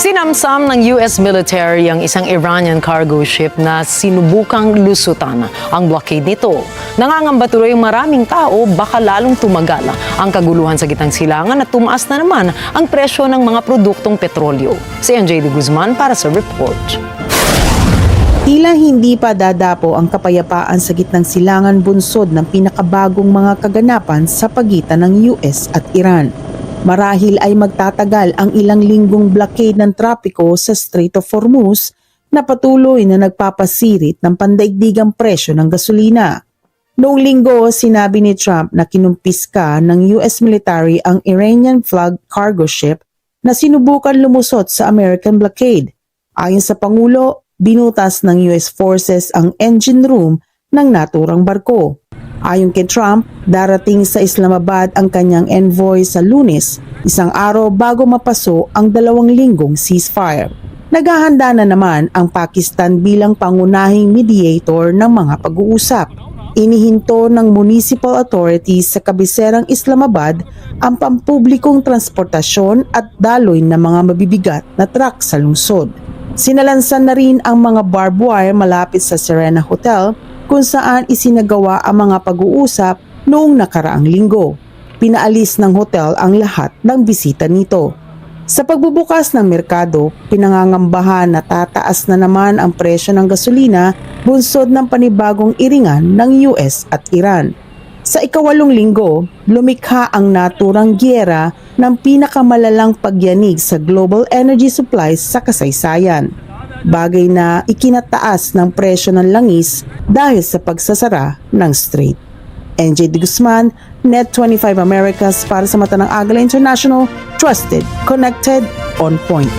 Sinamsam ng US military ang isang Iranian cargo ship na sinubukang lusutan ang blockade nito. Nangangamba tuloy ang maraming tao baka lalong tumagal ang kaguluhan sa gitnang silangan at tumaas na naman ang presyo ng mga produktong petrolyo. Si NJ de Guzman para sa report. Tila hindi pa dadapo ang kapayapaan sa gitnang silangan bunsod ng pinakabagong mga kaganapan sa pagitan ng US at Iran. Marahil ay magtatagal ang ilang linggong blockade ng trapiko sa Strait of Hormuz na patuloy na nagpapasirit ng pandaigdigang presyo ng gasolina. Noong linggo, sinabi ni Trump na kinumpiska ng US military ang Iranian flag cargo ship na sinubukan lumusot sa American blockade. Ayon sa Pangulo, binutas ng US forces ang engine room ng naturang barko. Ayon kay Trump, darating sa Islamabad ang kanyang envoy sa Lunes, isang araw bago mapaso ang 2 linggong ceasefire. Naghahanda na naman ang Pakistan bilang pangunahing mediator ng mga pag-uusap. Inihinto ng municipal authorities sa kabiserang Islamabad ang pampublikong transportasyon at daloy ng mga mabibigat na truck sa lungsod. Sinalansan na rin ang mga barbed wire malapit sa Serena Hotel kung saan isinagawa ang mga pag-uusap noong nakaraang linggo. Pinaalis ng hotel ang lahat ng bisita nito. Sa pagbubukas ng merkado, pinangangambahan na tataas na naman ang presyo ng gasolina bunsod ng panibagong iringan ng US at Iran. Sa ika-8 linggo, lumikha ang naturang giyera ng pinakamalalang pagyanig sa global energy supplies sa kasaysayan. Bagay na ikinataas ng presyo ng langis dahil sa pagsasara ng strait. NJ de Guzman, Net25 Americas para sa Mata ng Agila International, trusted, connected, on point.